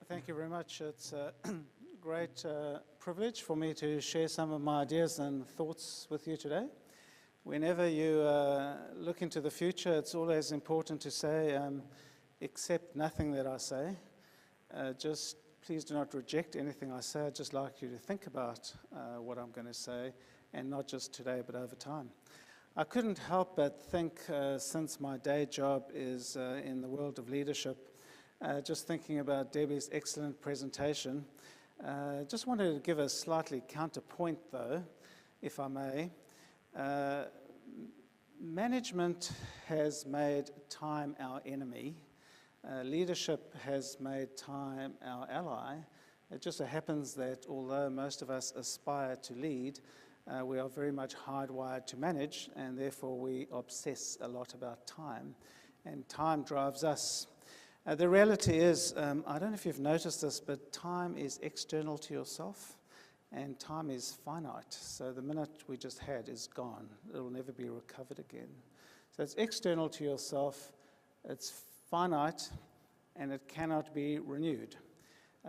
Thank you very much. It's a great privilege for me to share some of my ideas and thoughts with you today. Whenever you look into the future, it's always important to say, accept nothing that I say. Just please do not reject anything I say. I'd just like you to think about what I'm going to say, and not just today, but over time. I couldn't help but think, since my day job is in the world of leadership, just thinking about Debbie's excellent presentation, just wanted to give a slightly counterpoint though, if I may. Management has made time our enemy. Leadership has made time our ally. It just so happens that although most of us aspire to lead, we are very much hardwired to manage, and therefore we obsess a lot about time, and time drives us. The reality is, I don't know if you've noticed this, but time is external to yourself, and time is finite. So the minute we just had is gone. It'll never be recovered again. So it's external to yourself, it's finite, and it cannot be renewed.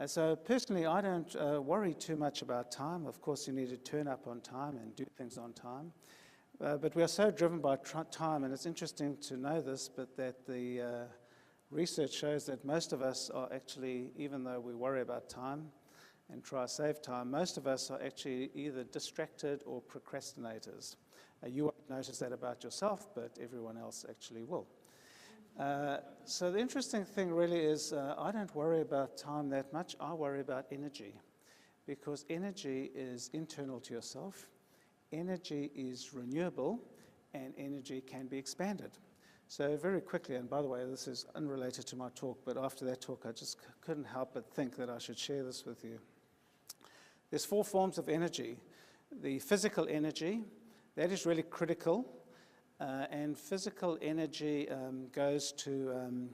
So personally, I don't worry too much about time. Of course, you need to turn up on time and do things on time. But we are so driven by time, and it's interesting to know this, but that the research shows that most of us are actually, even though we worry about time and try to save time, most of us are actually either distracted or procrastinators. You won't notice that about yourself, but everyone else actually will. So the interesting thing really is I don't worry about time that much. I worry about energy, because energy is internal to yourself, energy is renewable, and energy can be expanded. So very quickly, and by the way, this is unrelated to my talk, but after that talk, I just couldn't help but think that I should share this with you. There's 4 forms of energy. The physical energy, that is really critical, and physical energy goes to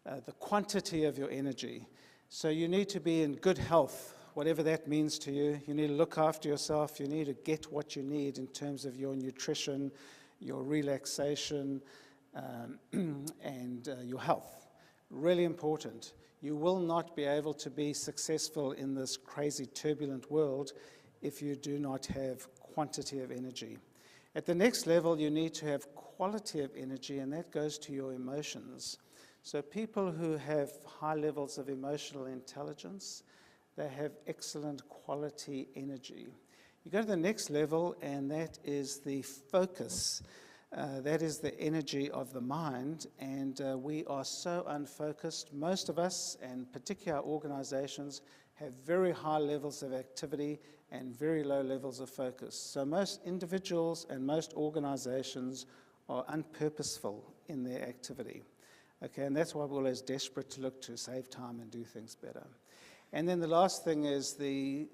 the quantity of your energy. So you need to be in good health, whatever that means to you. You need to look after yourself. You need to get what you need in terms of your nutrition, your relaxation, and your health. Really important. You will not be able to be successful in this crazy turbulent world if you do not have quantity of energy. At the next level, you need to have quality of energy, and that goes to your emotions. So people who have high levels of emotional intelligence, they have excellent quality energy. You go to the next level, and that is the focus. That is the energy of the mind, and we are so unfocused. Most of us, and particularly our organizations, have very high levels of activity and very low levels of focus. So most individuals and most organizations are unpurposeful in their activity. Okay, and that's why we're always desperate to look to save time and do things better. And then the last thing is the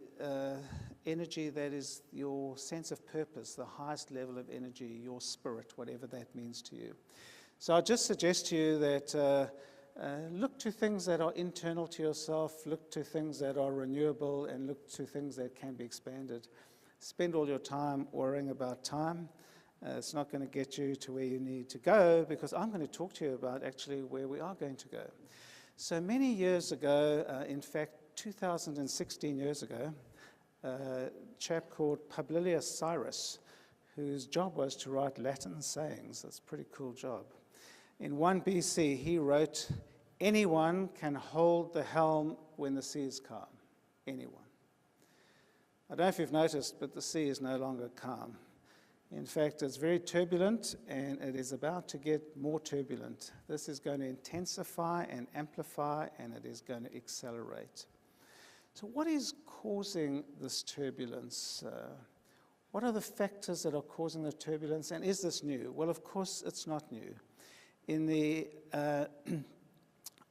energy that is your sense of purpose, the highest level of energy, your spirit, whatever that means to you. So I just suggest to you that look to things that are internal to yourself, look to things that are renewable, and look to things that can be expanded. Spend all your time worrying about time. It's not going to get you to where you need to go, because I'm going to talk to you about actually where we are going to go. So many years ago, in fact 2016 years ago, a chap called Publilius Cyrus, whose job was to write Latin sayings. That's a pretty cool job. In 1 BC, he wrote, "Anyone can hold the helm when the sea is calm." Anyone. I don't know if you've noticed, but the sea is no longer calm. In fact, it's very turbulent, and it is about to get more turbulent. This is going to intensify and amplify, and it is going to accelerate. So what is causing this turbulence? What are the factors that are causing the turbulence, and is this new? Well, of course, it's not new. In the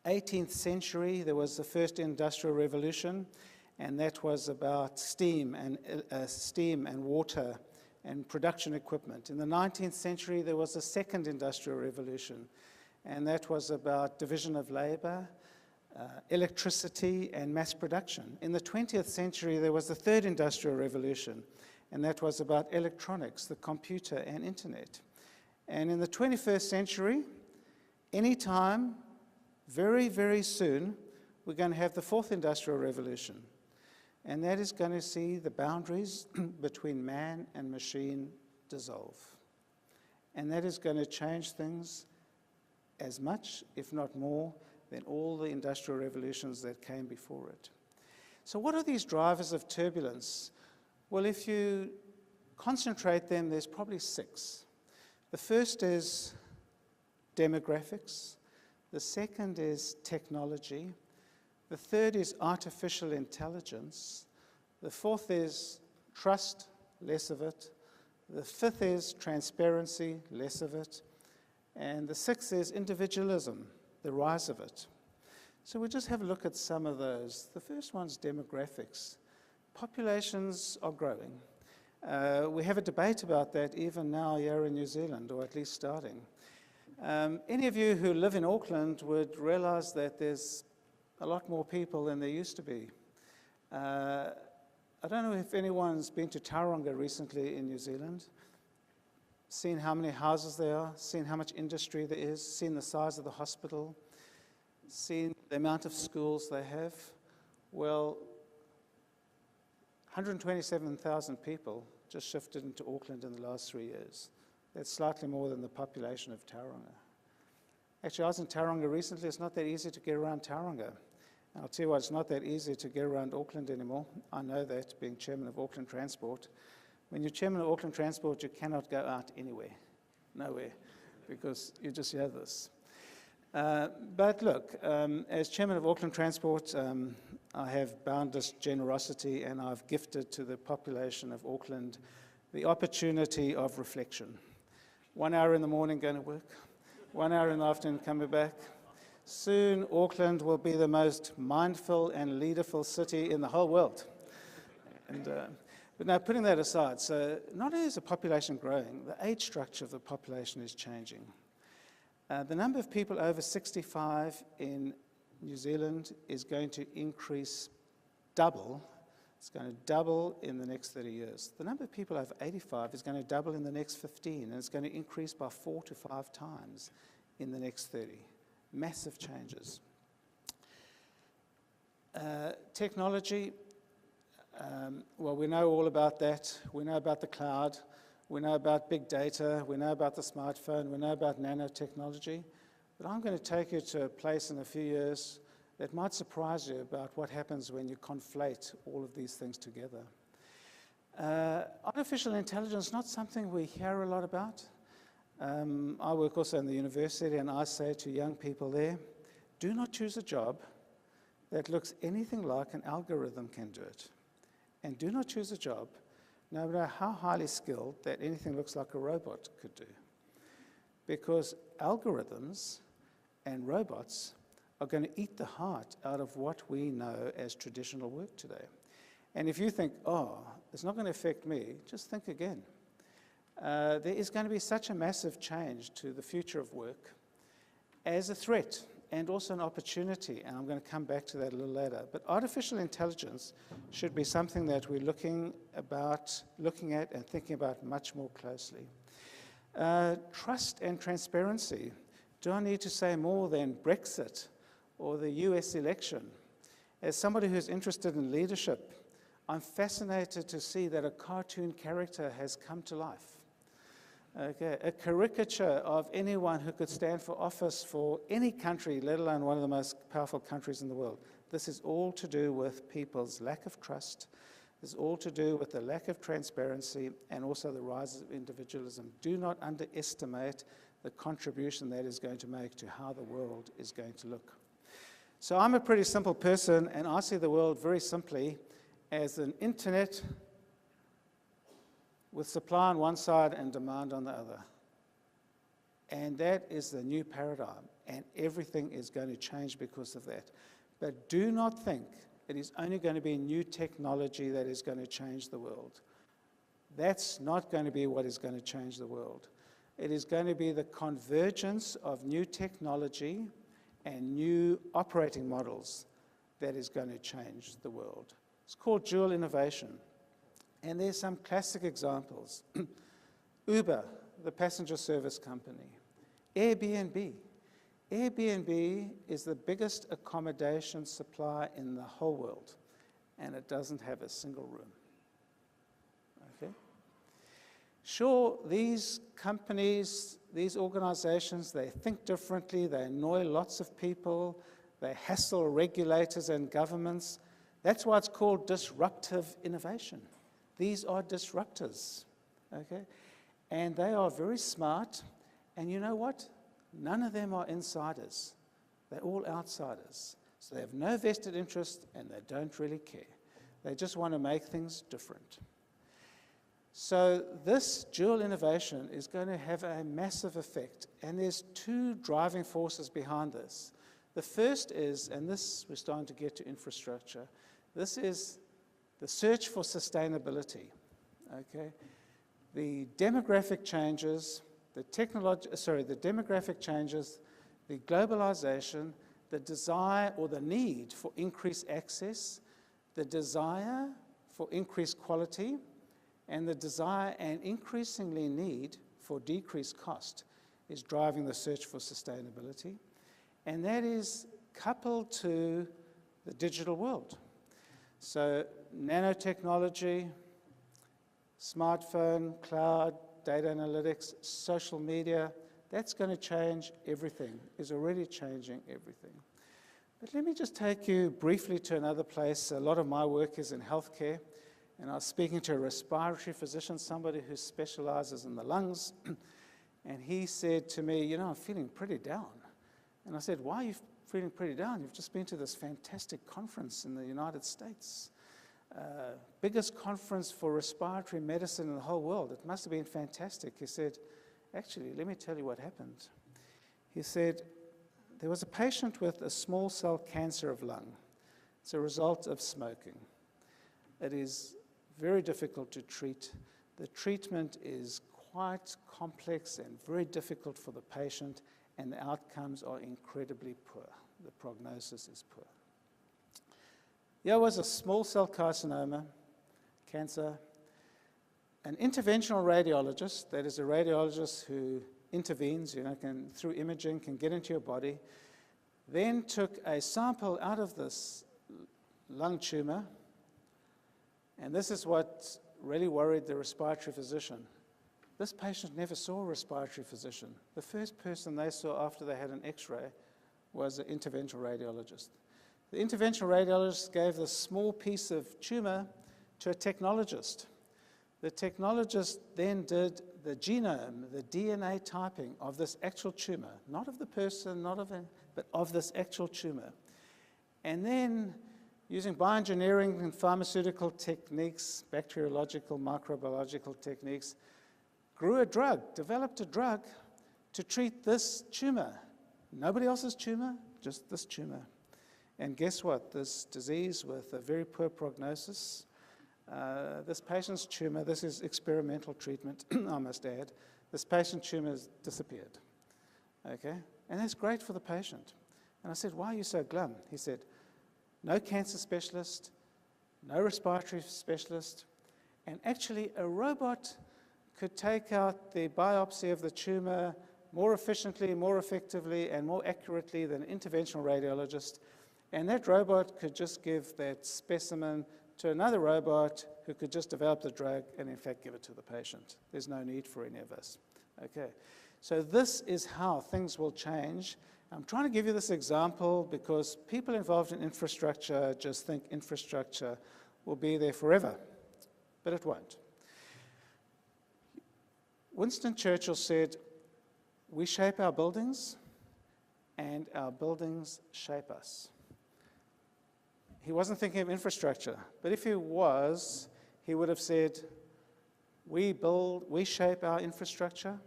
18th century, there was the first industrial revolution, and that was about steam and water and production equipment. In the 19th century, there was a second industrial revolution, and that was about division of labor, electricity, and mass production. In the 20th century, there was the third industrial revolution, and that was about electronics, the computer, and internet. And in the 21st century, anytime, very, very soon, we're going to have the fourth industrial revolution. And that is going to see the boundaries between man and machine dissolve. And that is going to change things as much, if not more, than all the industrial revolutions that came before it. So what are these drivers of turbulence? Well, if you concentrate them, there's probably 6. The first is demographics. The second is technology. The third is artificial intelligence. The fourth is trust, less of it. The fifth is transparency, less of it. And the sixth is individualism, the rise of it. So we'll just have a look at some of those. The first one's demographics. Populations are growing. We have a debate about that even now here in New Zealand, or at least starting. Any of you who live in Auckland would realize that there's a lot more people than there used to be. I don't know if anyone's been to Tauranga recently in New Zealand, seen how many houses there are, seen how much industry there is, seen the size of the hospital, seen the amount of schools they have. Well, 127,000 people just shifted into Auckland in the last 3 years. That's slightly more than the population of Tauranga. Actually, I was in Tauranga recently. It's not that easy to get around Tauranga. And I'll tell you what, it's not that easy to get around Auckland anymore. I know that, being chairman of Auckland Transport. When you're chairman of Auckland Transport, you cannot go out anywhere, nowhere, because you just hear this. But look, as chairman of Auckland Transport, I have boundless generosity, and I've gifted to the population of Auckland the opportunity of reflection. 1 hour in the morning going to work, 1 hour in the afternoon coming back. Soon, Auckland will be the most mindful and leaderful city in the whole world. But now, putting that aside, so not only is the population growing, the age structure of the population is changing. The number of people over 65 in New Zealand is going to increase double. It's going to double in the next 30 years. The number of people over 85 is going to double in the next 15, and it's going to increase by 4 to 5 times in the next 30. Massive changes. Technology, well, we know all about that. We know about the cloud. We know about big data. We know about the smartphone. We know about nanotechnology. But I'm going to take you to a place in a few years that might surprise you about what happens when you conflate all of these things together. Artificial intelligence is not something we hear a lot about. I work also in the university, and I say to young people there, do not choose a job that looks anything like an algorithm can do it. And do not choose a job, no matter how highly skilled, that anything looks like a robot could do. Because algorithms and robots are going to eat the heart out of what we know as traditional work today. And if you think, oh, it's not going to affect me, just think again. There is going to be such a massive change to the future of work as a threat and also an opportunity, and I'm going to come back to that a little later. But artificial intelligence should be something that we're looking at and thinking about much more closely. Trust and transparency. Do I need to say more than Brexit or the US election? As somebody who's interested in leadership, I'm fascinated to see that a cartoon character has come to life. Okay, a caricature of anyone who could stand for office for any country, let alone one of the most powerful countries in the world. This is all to do with people's lack of trust. This is all to do with the lack of transparency and also the rise of individualism. Do not underestimate the contribution that is going to make to how the world is going to look. So I'm a pretty simple person, and I see the world very simply as an internet with supply on one side and demand on the other. And that is the new paradigm, and everything is going to change because of that. But do not think it is only going to be new technology that is going to change the world. That's not going to be what is going to change the world. It is going to be the convergence of new technology and new operating models that is going to change the world. It's called dual innovation. And there's some classic examples. Uber, the passenger service company. Airbnb. Airbnb is the biggest accommodation supply in the whole world, and it doesn't have a single room. Okay? Sure, these companies, these organizations, they think differently, they annoy lots of people, they hassle regulators and governments. That's why it's called disruptive innovation. These are disruptors, okay? And they are very smart, and you know what? None of them are insiders. They're all outsiders. So they have no vested interest, and they don't really care. They just want to make things different. So this dual innovation is going to have a massive effect, and there's two driving forces behind this. The first is, and this we're starting to get to infrastructure, this is the search for sustainability, okay? The demographic changes, the demographic changes, the globalization, the desire or the need for increased access, the desire for increased quality, and the desire and increasingly need for decreased cost is driving the search for sustainability. And that is coupled to the digital world. So nanotechnology, smartphone, cloud, data analytics, social media, that's going to change everything, is already changing everything. But let me just take you briefly to another place. A lot of my work is in healthcare, and I was speaking to a respiratory physician, somebody who specializes in the lungs, and he said to me, you know, I'm feeling pretty down. And I said, why are you feeling pretty down? You've just been to this fantastic conference in the United States. Biggest conference for respiratory medicine in the whole world. It must have been fantastic. He said, actually, let me tell you what happened. He said, there was a patient with a small cell cancer of lung. It's a result of smoking. It is very difficult to treat. The treatment is quite complex and very difficult for the patient, and the outcomes are incredibly poor. The prognosis is poor. Here was a small cell carcinoma, cancer. An interventional radiologist, that is a radiologist who intervenes, through imaging, can get into your body, then took a sample out of this lung tumor, and this is what really worried the respiratory physician. This patient never saw a respiratory physician. The first person they saw after they had an X-ray was an interventional radiologist. The interventional radiologist gave this small piece of tumor to a technologist. The technologist then did the genome, the DNA typing of this actual tumor, not of the person, but of this actual tumor. And then, using bioengineering and pharmaceutical techniques, bacteriological, microbiological techniques, developed a drug to treat this tumor. Nobody else's tumor, just this tumor. And guess what? This disease with a very poor prognosis, this patient's tumor, this is experimental treatment, I must add, this patient's tumor has disappeared. Okay? And that's great for the patient. And I said, why are you so glum? He said, no cancer specialist, no respiratory specialist, and actually a robot could take out the biopsy of the tumor more efficiently, more effectively, and more accurately than an interventional radiologist. And that robot could just give that specimen to another robot who could just develop the drug and, in fact, give it to the patient. There's no need for any of us. Okay. So this is how things will change. I'm trying to give you this example because people involved in infrastructure just think infrastructure will be there forever, but it won't. Winston Churchill said, we shape our buildings and our buildings shape us. He wasn't thinking of infrastructure, but if he was, he would have said, we shape our infrastructure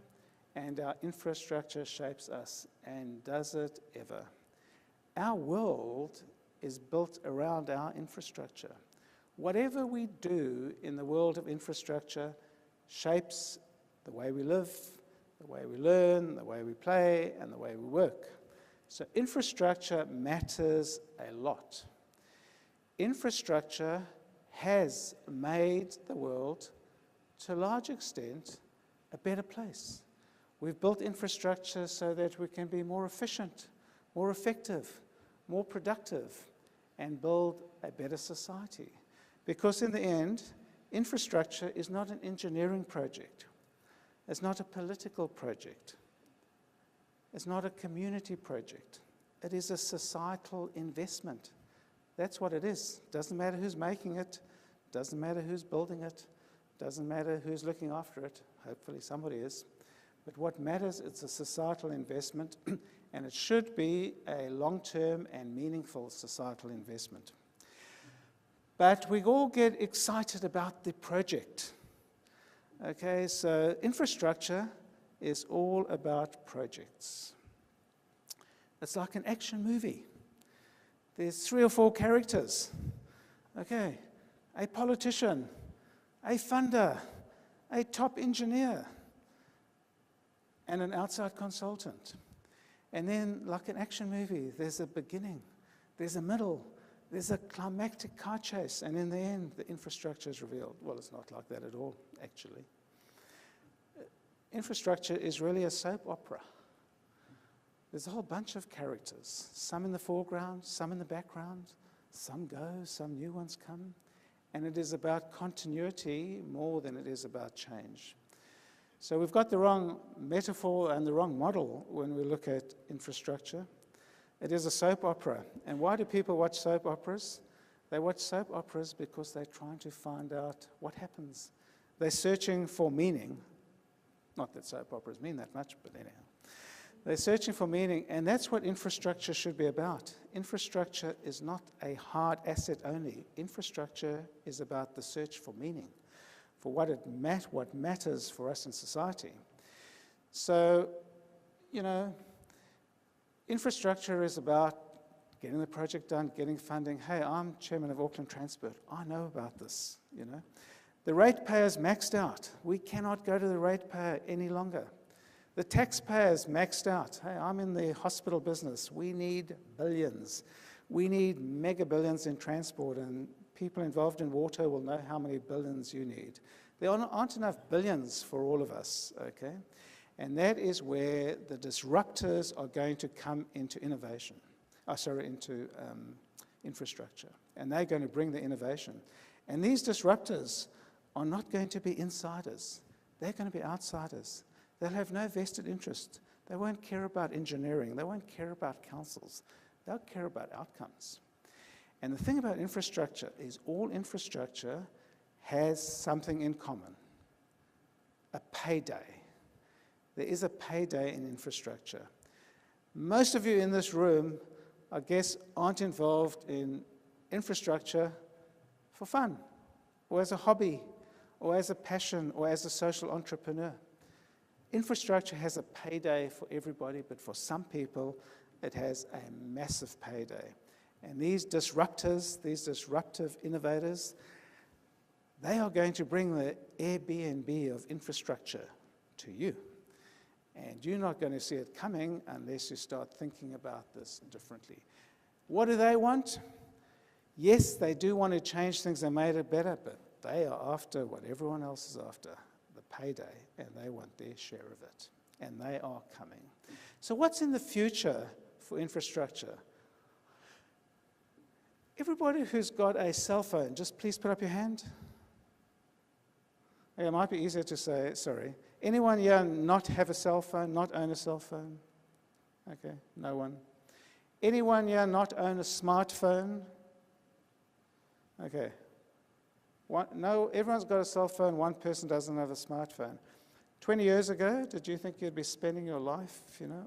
and our infrastructure shapes us, and does it ever. Our world is built around our infrastructure. Whatever we do in the world of infrastructure shapes the way we live, the way we learn, the way we play, and the way we work. So infrastructure matters a lot. Infrastructure has made the world, to a large extent, a better place. We've built infrastructure so that we can be more efficient. more effective, more productive, and build a better society. Because in the end, infrastructure is not an engineering project. It's not a political project. It's not a community project. It is a societal investment. That's what it is. Doesn't matter who's making it, doesn't matter who's building it, doesn't matter who's looking after it. Hopefully somebody is. But what matters, it's a societal investment, and it should be a long-term and meaningful societal investment. But we all get excited about the project. Okay, so infrastructure is all about projects. It's like an action movie. There's 3 or 4 characters. Okay, a politician, a funder, a top engineer, and an outside consultant. And then, like an action movie, there's a beginning, there's a middle, there's a climactic car chase, and in the end, the infrastructure is revealed. Well, it's not like that at all, actually. Infrastructure is really a soap opera. There's a whole bunch of characters, some in the foreground, some in the background, some go, some new ones come, and it is about continuity more than it is about change. So we've got the wrong metaphor and the wrong model when we look at infrastructure. It is a soap opera. And why do people watch soap operas? They watch soap operas because they're trying to find out what happens. They're searching for meaning. Not that soap operas mean that much, but anyhow. They're searching for meaning, and that's what infrastructure should be about. Infrastructure is not a hard asset only. Infrastructure is about the search for meaning, for what matters for us in society. So, infrastructure is about getting the project done, getting funding. Hey, I'm chairman of Auckland Transport. I know about this, The ratepayer's maxed out. We cannot go to the ratepayer any longer. The taxpayer's maxed out. Hey, I'm in the hospital business. We need billions. We need mega billions in transport, and people involved in water will know how many billions you need. There aren't enough billions for all of us, okay? And that is where the disruptors are going to come into into infrastructure. And they're going to bring the innovation. And these disruptors are not going to be insiders. They're going to be outsiders. They'll have no vested interest. They won't care about engineering. They won't care about councils. They'll care about outcomes. And the thing about infrastructure is all infrastructure has something in common: a payday. There is a payday in infrastructure. Most of you in this room, I guess, aren't involved in infrastructure for fun, or as a hobby, or as a passion, or as a social entrepreneur. Infrastructure has a payday for everybody, but for some people, it has a massive payday. And these disruptors, these disruptive innovators, they are going to bring the Airbnb of infrastructure to you. And you're not going to see it coming unless you start thinking about this differently. What do they want? Yes, they do want to change things and make it better, but they are after what everyone else is after, the payday, and they want their share of it. And they are coming. So what's in the future for infrastructure? Everybody who's got a cell phone, just please put up your hand. It might be easier to say, sorry. Anyone here not have a cell phone, not own a cell phone? Okay, no one. Anyone here not own a smartphone? Okay. No, everyone's got a cell phone, one person doesn't have a smartphone. 20 years ago, did you think you'd be spending your life,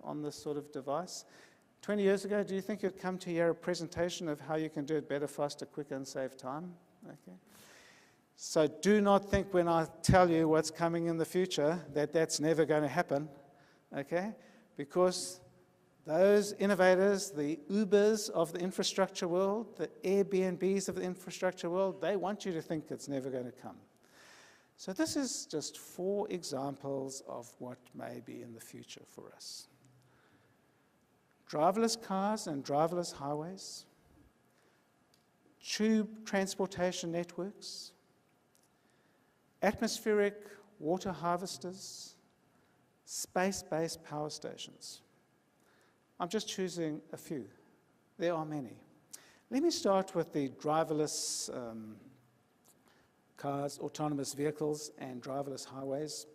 on this sort of device? 20 years ago, do you think you'd come to hear a presentation of how you can do it better, faster, quicker, and save time? Okay. So do not think when I tell you what's coming in the future that that's never going to happen, okay? Because those innovators, the Ubers of the infrastructure world, the Airbnbs of the infrastructure world, they want you to think it's never going to come. So this is just 4 examples of what may be in the future for us. Driverless cars and driverless highways, tube transportation networks, atmospheric water harvesters, space-based power stations. I'm just choosing a few. There are many. Let me start with the driverless cars, autonomous vehicles, and driverless highways.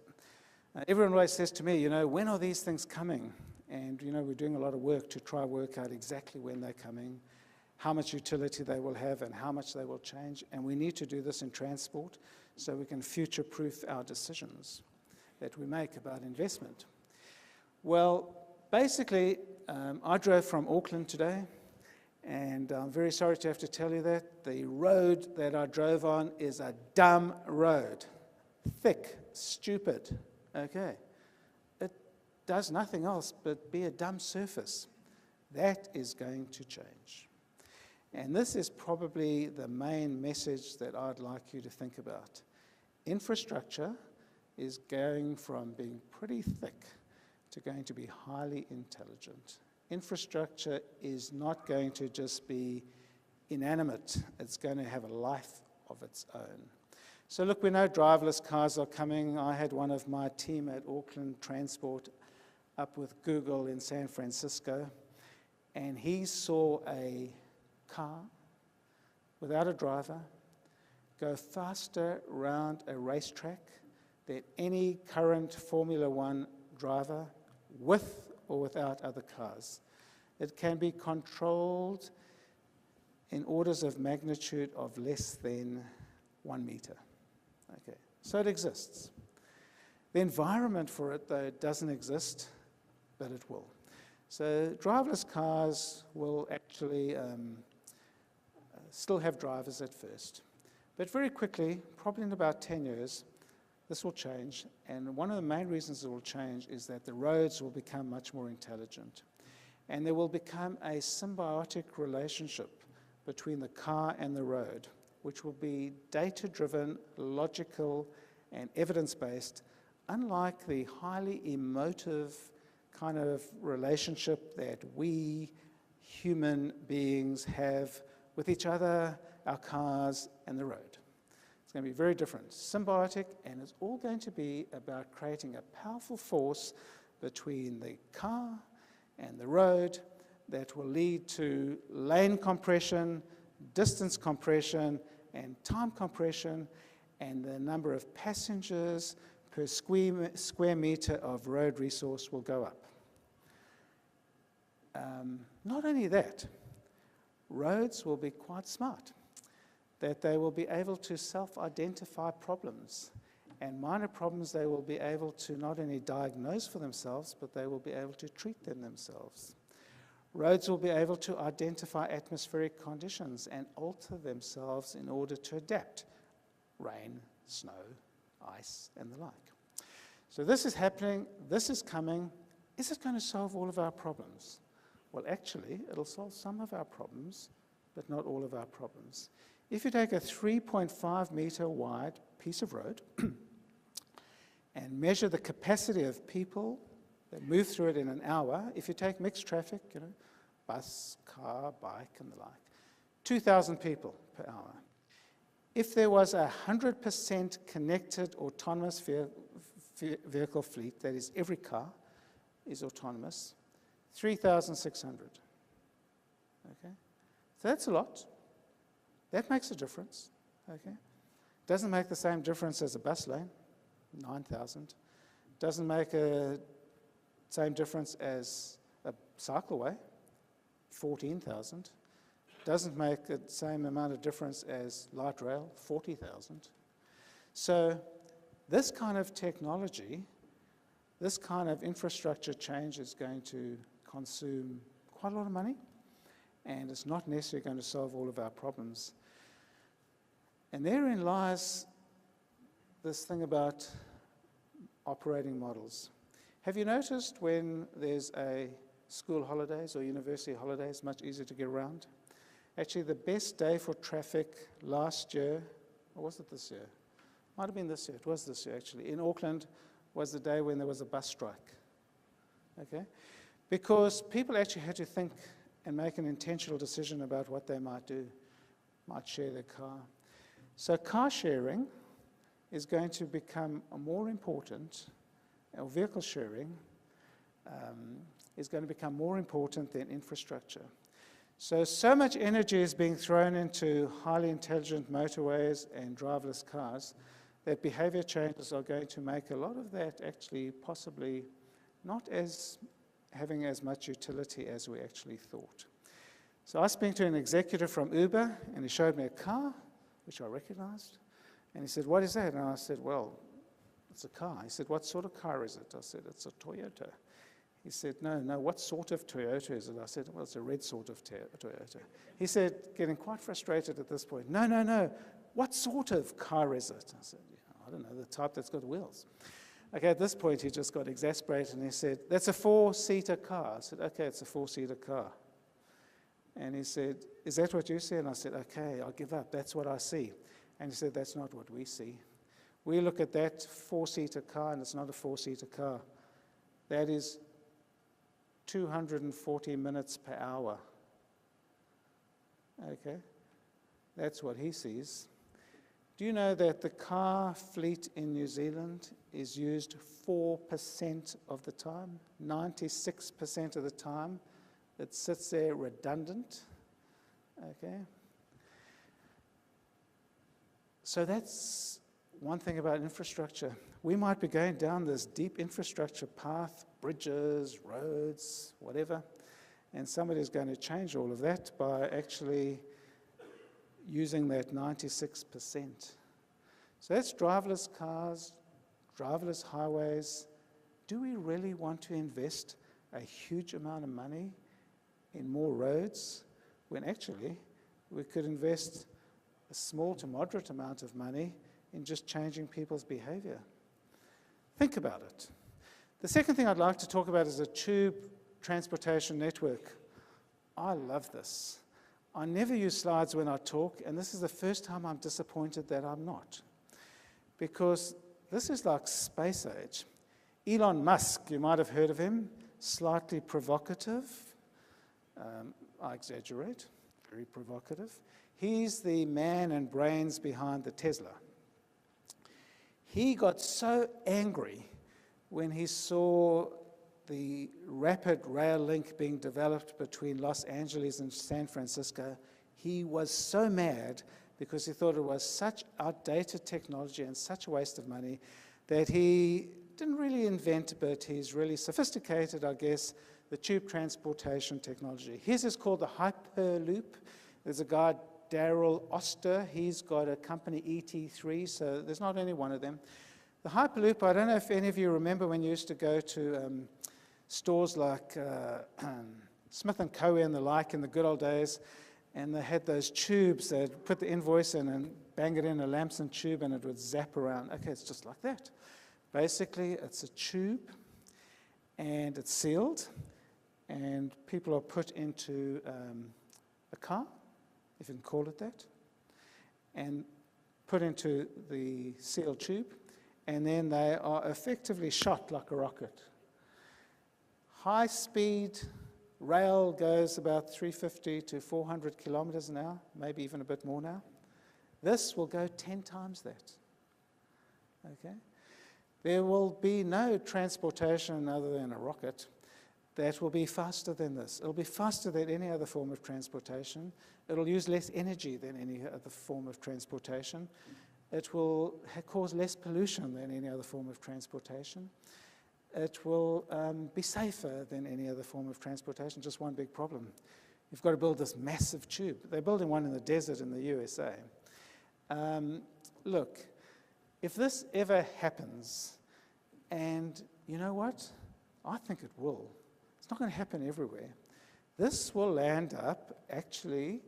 Everyone always says to me, when are these things coming? And, we're doing a lot of work to try work out exactly when they're coming, how much utility they will have, and how much they will change. And we need to do this in transport so we can future-proof our decisions that we make about investment. Well, basically, I drove from Auckland today, and I'm very sorry to have to tell you that. The road that I drove on is a dumb road. Thick, stupid, okay? It does nothing else but be a dumb surface. That is going to change. And this is probably the main message that I'd like you to think about. Infrastructure is going from being pretty thick to going to be highly intelligent. Infrastructure is not going to just be inanimate. It's going to have a life of its own. So look, we know driverless cars are coming. I had one of my team at Auckland Transport up with Google in San Francisco, and he saw a car without a driver go faster around a racetrack than any current Formula One driver with or without other cars. It can be controlled in orders of magnitude of less than 1 meter. Okay, so it exists. The environment for it, though, doesn't exist, but it will. So driverless cars will actually still have drivers at first. But very quickly, probably in about 10 years, this will change. And one of the main reasons it will change is that the roads will become much more intelligent. And there will become a symbiotic relationship between the car and the road, which will be data-driven, logical, and evidence-based, unlike the highly emotive kind of relationship that we human beings have with each other, our cars, and the road. It's going to be very different, symbiotic, and it's all going to be about creating a powerful force between the car and the road that will lead to lane compression, distance compression, and time compression, and the number of passengers per square meter of road resource will go up. Not only that, roads will be quite smart, that they will be able to self-identify problems, and minor problems they will be able to not only diagnose for themselves, but they will be able to treat them themselves. Roads will be able to identify atmospheric conditions and alter themselves in order to adapt. Rain, snow, ice, and the like. So this is happening, this is coming. Is it going to solve all of our problems? Well, actually, it'll solve some of our problems, but not all of our problems. If you take a 3.5 meter wide piece of road and measure the capacity of people that move through it in an hour, if you take mixed traffic, bus, car, bike, and the like, 2,000 people per hour. If there was a 100% connected autonomous vehicle fleet, that is every car is autonomous, 3,600. Okay? So that's a lot. That makes a difference. Okay? Doesn't make the same difference as a bus lane, 9,000. Doesn't make the same difference as a cycleway, 14,000. Doesn't make the same amount of difference as light rail, 40,000. So this kind of technology, this kind of infrastructure change is going to consume quite a lot of money, and it's not necessarily going to solve all of our problems. And therein lies this thing about operating models. Have you noticed when there's a school holidays or university holidays, much easier to get around? Actually, the best day for traffic last year, or was it this year? Might have been this year. It was this year, actually. In Auckland was the day when there was a bus strike. Okay? Because people actually had to think and make an intentional decision about what they might do, might share their car. So car sharing is going to become more important, or vehicle sharing, is going to become more important than infrastructure. So much energy is being thrown into highly intelligent motorways and driverless cars that behavior changes are going to make a lot of that actually possibly not as having as much utility as we actually thought. So I spoke to an executive from Uber, and he showed me a car, which I recognized. And he said, "What is that?" And I said, "Well, it's a car." He said, "What sort of car is it?" I said, "It's a Toyota." He said, no, what sort of Toyota is it?" I said, "Well, it's a red sort of Toyota." He said, getting quite frustrated at this point, No, what sort of car is it?" I said, "I don't know, the type that's got wheels." Okay, at this point, he just got exasperated, and he said, "That's a 4-seater car." I said, "Okay, it's a 4-seater car." And he said, "Is that what you see?" And I said, "Okay, I'll give up. That's what I see." And he said, "That's not what we see. We look at that 4-seater car, and it's not a 4-seater car. That is 240 minutes per hour." Okay, that's what he sees. Do you know that the car fleet in New Zealand is used 4% of the time? 96% of the time it sits there redundant. Okay. So that's one thing about infrastructure. We might be going down this deep infrastructure path, bridges, roads, whatever, and somebody's going to change all of that by actually using that 96%. So that's driverless cars, driverless highways. Do we really want to invest a huge amount of money in more roads when actually we could invest a small to moderate amount of money in just changing people's behavior? Think about it. The second thing I'd like to talk about is a tube transportation network. I love this. I never use slides when I talk, and this is the first time I'm disappointed that I'm not. Because this is like space age. Elon Musk, you might have heard of him, slightly provocative. I exaggerate, very provocative. He's the man and brains behind the Tesla. He got so angry when he saw the rapid rail link being developed between Los Angeles and San Francisco. He was so mad because he thought it was such outdated technology and such a waste of money that he didn't really invent, but he's really sophisticated, I guess, the tube transportation technology. His is called the Hyperloop. There's a guy, Daryl Oster, he's got a company, ET3, so there's not only one of them. The Hyperloop, I don't know if any of you remember when you used to go to stores like Smith & Co. and the like in the good old days, and they had those tubes, they'd put the invoice in and bang it in a Lamson tube and it would zap around. Okay, it's just like that. Basically, it's a tube and it's sealed, and people are put into a car, if you can call it that, and put into the sealed tube, and then they are effectively shot like a rocket. High-speed rail goes about 350 to 400 kilometers an hour, maybe even a bit more now. This will go 10 times that. Okay? There will be no transportation other than a rocket that will be faster than this. It'll be faster than any other form of transportation. It'll use less energy than any other form of transportation. It will cause less pollution than any other form of transportation. It will be safer than any other form of transportation. Just one big problem. You've got to build this massive tube. They're building one in the desert in the USA. Look, if this ever happens, and you know what? I think it will. It's not going to happen everywhere. This will land up actually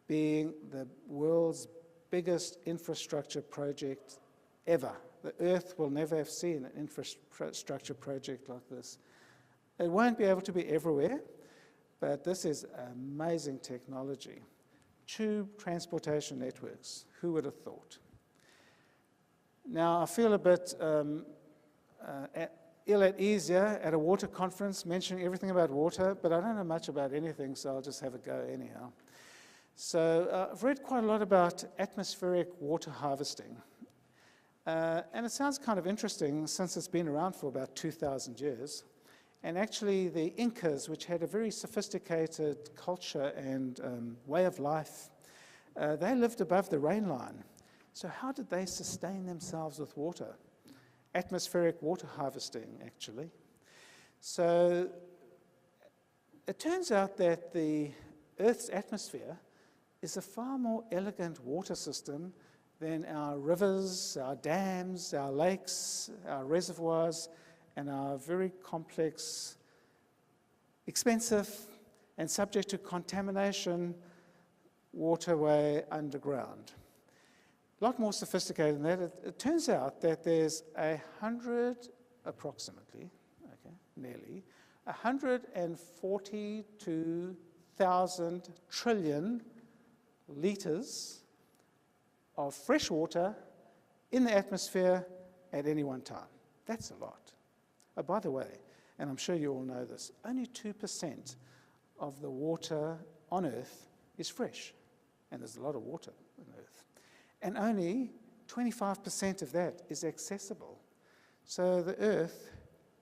being the world's biggest infrastructure project ever. The Earth will never have seen an infrastructure project like this. It won't be able to be everywhere, but this is amazing technology. Tube transportation networks, who would have thought? Now, I feel a bit ill at ease here at a water conference, mentioning everything about water, but I don't know much about anything, so I'll just have a go anyhow. So I've read quite a lot about atmospheric water harvesting. And it sounds kind of interesting since it's been around for about 2,000 years. And actually the Incas, which had a very sophisticated culture and way of life, they lived above the rain line. So how did they sustain themselves with water? Atmospheric water harvesting, actually. So it turns out that the Earth's atmosphere is a far more elegant water system than our rivers, our dams, our lakes, our reservoirs, and our very complex, expensive, and subject to contamination waterway underground. A lot more sophisticated than that. It turns out that there's approximately, nearly, 142,000 trillion litres of fresh water in the atmosphere at any one time. That's a lot. Oh, by the way, and I'm sure you all know this, only 2% of the water on Earth is fresh. And there's a lot of water on Earth. And only 25% of that is accessible. So the Earth,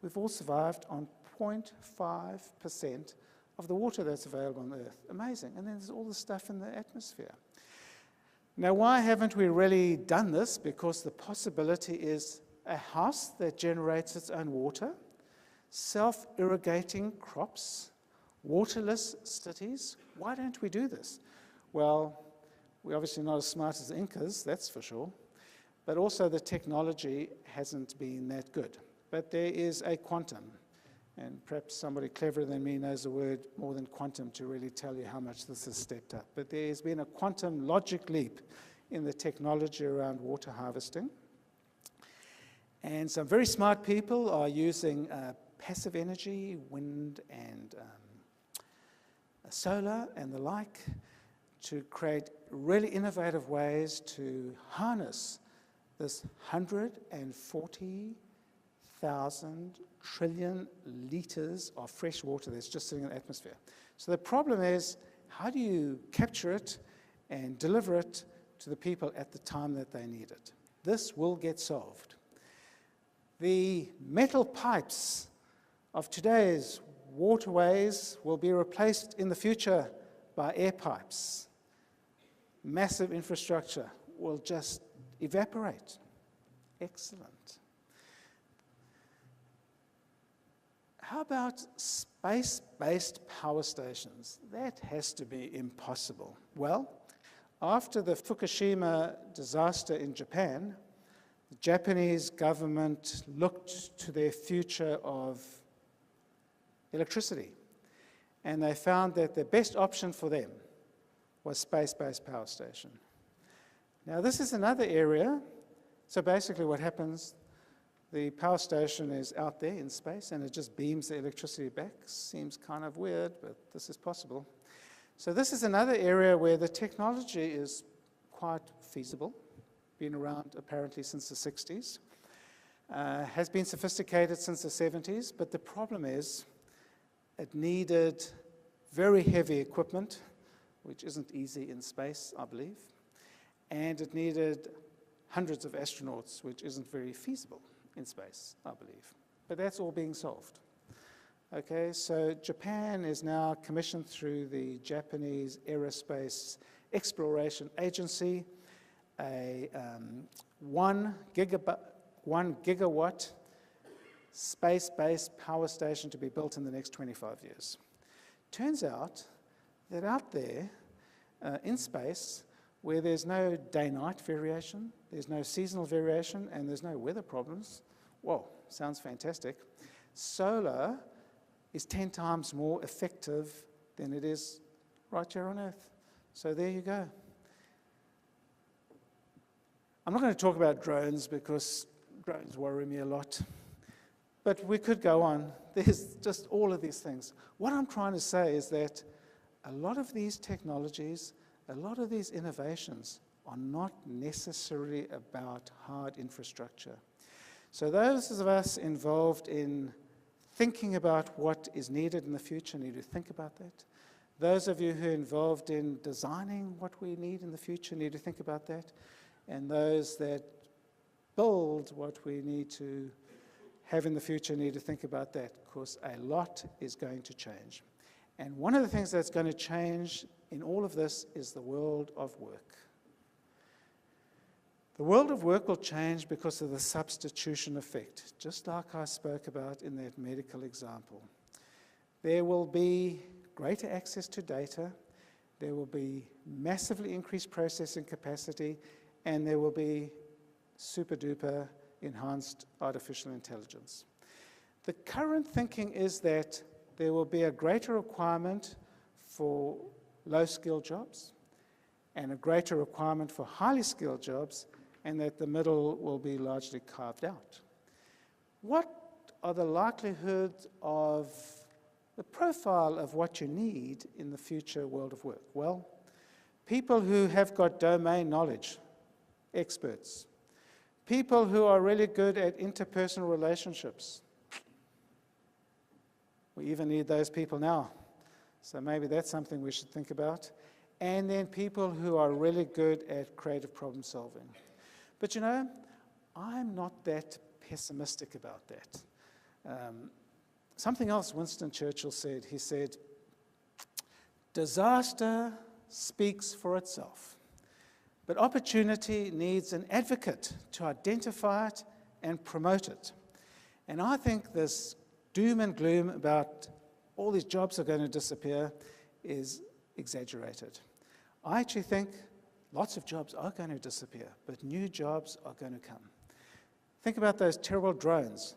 we've all survived on 0.5% of the water that's available on the Earth. Amazing. And then there's all the stuff in the atmosphere. Now, why haven't we really done this? Because the possibility is a house that generates its own water, self-irrigating crops, waterless cities. Why don't we do this? Well, we're obviously not as smart as the Incas, that's for sure, but also the technology hasn't been that good. But there is a quantum, and perhaps somebody cleverer than me knows the word more than quantum to really tell you how much this has stepped up. But there has been a quantum logic leap in the technology around water harvesting. And some very smart people are using passive energy, wind and solar and the like, to create really innovative ways to harness this 140,000 trillion litres of fresh water that's just sitting in the atmosphere. So the problem is, how do you capture it and deliver it to the people at the time that they need it? This will get solved. The metal pipes of today's waterways will be replaced in the future by air pipes. Massive infrastructure will just evaporate. Excellent. How about space-based power stations? That has to be impossible. Well, after the Fukushima disaster in Japan, the Japanese government looked to their future of electricity, and they found that the best option for them was space-based power station. Now, this is another area. So basically what happens, the power station is out there in space, and it just beams the electricity back. Seems kind of weird, but this is possible. So this is another area where the technology is quite feasible. Been around apparently since the 60s, has been sophisticated since the 70s, but the problem is it needed very heavy equipment, which isn't easy in space, I believe, and it needed hundreds of astronauts, which isn't very feasible in space, I believe. But that's all being solved. Okay, so Japan is now commissioned through the Japanese Aerospace Exploration Agency a 1 gigawatt space-based power station to be built in the next 25 years. Turns out that out there in space, where there's no day-night variation, there's no seasonal variation, and there's no weather problems, whoa, sounds fantastic, solar is 10 times more effective than it is right here on Earth. So there you go. I'm not going to talk about drones because drones worry me a lot. But we could go on. There's just all of these things. What I'm trying to say is that a lot of these technologies, a lot of these innovations are not necessarily about hard infrastructure. So those of us involved in thinking about what is needed in the future need to think about that. Those of you who are involved in designing what we need in the future need to think about that. And those that build what we need to have in the future need to think about that, because a lot is going to change. And one of the things that's going to change in all of this is the world of work. The world of work will change because of the substitution effect, just like I spoke about in that medical example. There will be greater access to data, there will be massively increased processing capacity, and there will be super duper enhanced artificial intelligence. The current thinking is that there will be a greater requirement for low-skilled jobs and a greater requirement for highly skilled jobs, and that the middle will be largely carved out. What are the likelihoods of the profile of what you need in the future world of work? Well, people who have got domain knowledge, experts. People who are really good at interpersonal relationships. We even need those people now. So maybe that's something we should think about. And then people who are really good at creative problem solving. But you know, I'm not that pessimistic about that. Something else Winston Churchill said, he said, disaster speaks for itself, but opportunity needs an advocate to identify it and promote it. And I think this doom and gloom about all these jobs are going to disappear is exaggerated. I actually think lots of jobs are going to disappear, but new jobs are going to come. Think about those terrible drones.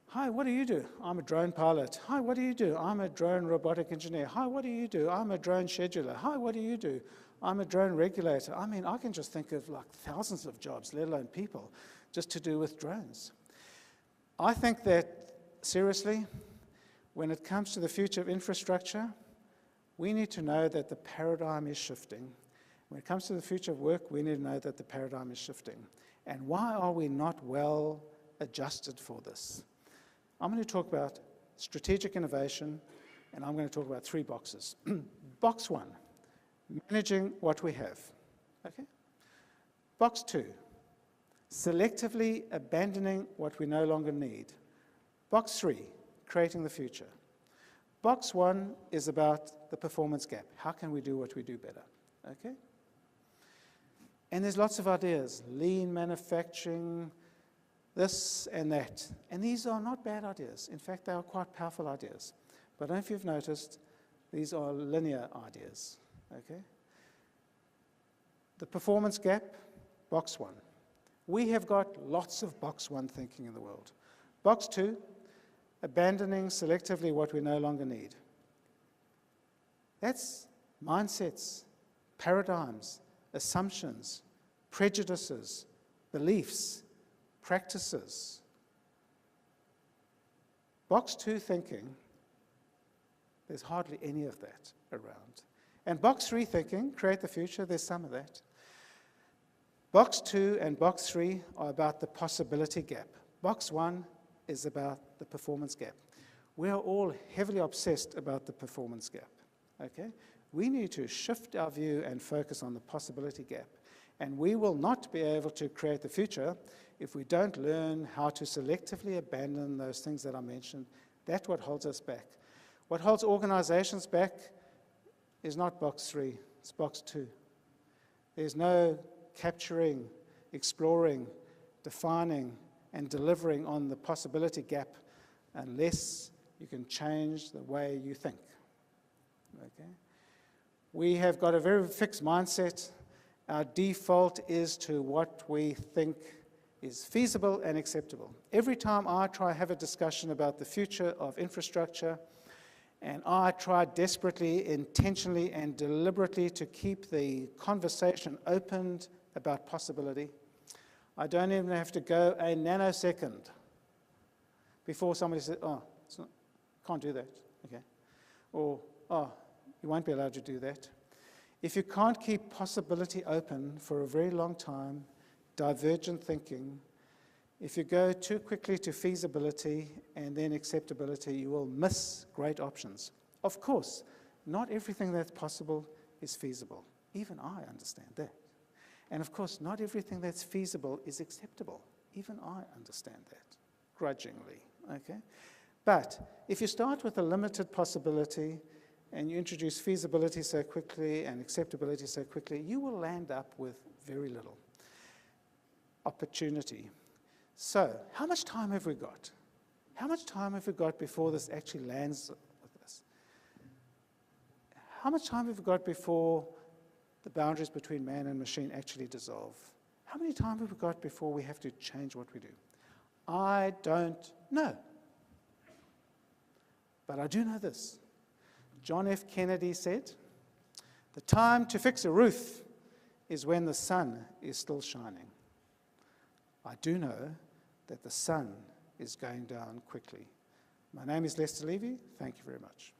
Hi, what do you do? I'm a drone pilot. Hi, what do you do? I'm a drone robotic engineer. Hi, what do you do? I'm a drone scheduler. Hi, what do you do? I'm a drone regulator. I mean, I can just think of like thousands of jobs, let alone people, just to do with drones. I think that, seriously, when it comes to the future of infrastructure, we need to know that the paradigm is shifting. When it comes to the future of work, we need to know that the paradigm is shifting. And why are we not well adjusted for this? I'm going to talk about strategic innovation, and I'm going to talk about 3 boxes. Box 1, managing what we have. Okay? Box 2, selectively abandoning what we no longer need. Box 3, creating the future. Box 1 is about the performance gap. How can we do what we do better? Okay? And there's lots of ideas, lean manufacturing, this and that. And these are not bad ideas. In fact, they are quite powerful ideas. But I don't know if you've noticed, these are linear ideas. Okay? The performance gap, box 1. We have got lots of box 1 thinking in the world. Box 2, abandoning selectively what we no longer need. That's mindsets, paradigms, assumptions, prejudices, beliefs, practices. Box 2 thinking, there's hardly any of that around. And box 3 thinking, create the future, there's some of that. Box 2 and box 3 are about the possibility gap. Box 1 is about the performance gap. We are all heavily obsessed about the performance gap. Okay? We need to shift our view and focus on the possibility gap. And we will not be able to create the future if we don't learn how to selectively abandon those things that I mentioned. That's what holds us back. What holds organizations back is not box 3, it's box 2. There's no capturing, exploring, defining, and delivering on the possibility gap unless you can change the way you think. Okay? We have got a very fixed mindset. Our default is to what we think is feasible and acceptable. Every time I try to have a discussion about the future of infrastructure, and I try desperately, intentionally, and deliberately to keep the conversation open about possibility, I don't even have to go a nanosecond before somebody says, oh, can't do that, okay? Or, oh, you won't be allowed to do that. If you can't keep possibility open for a very long time, divergent thinking, if you go too quickly to feasibility and then acceptability, you will miss great options. Of course, not everything that's possible is feasible. Even I understand that. And of course, not everything that's feasible is acceptable. Even I understand that. grudgingly, okay? But if you start with a limited possibility and you introduce feasibility so quickly and acceptability so quickly, you will land up with very little opportunity. So, how much time have we got? How much time have we got before this actually lands with us? How much time have we got before the boundaries between man and machine actually dissolve? How many time have we got before we have to change what we do? I don't know. But I do know this. John F. Kennedy said, "The time to fix a roof is when the sun is still shining." I do know that the sun is going down quickly. My name is Levy. Thank you very much.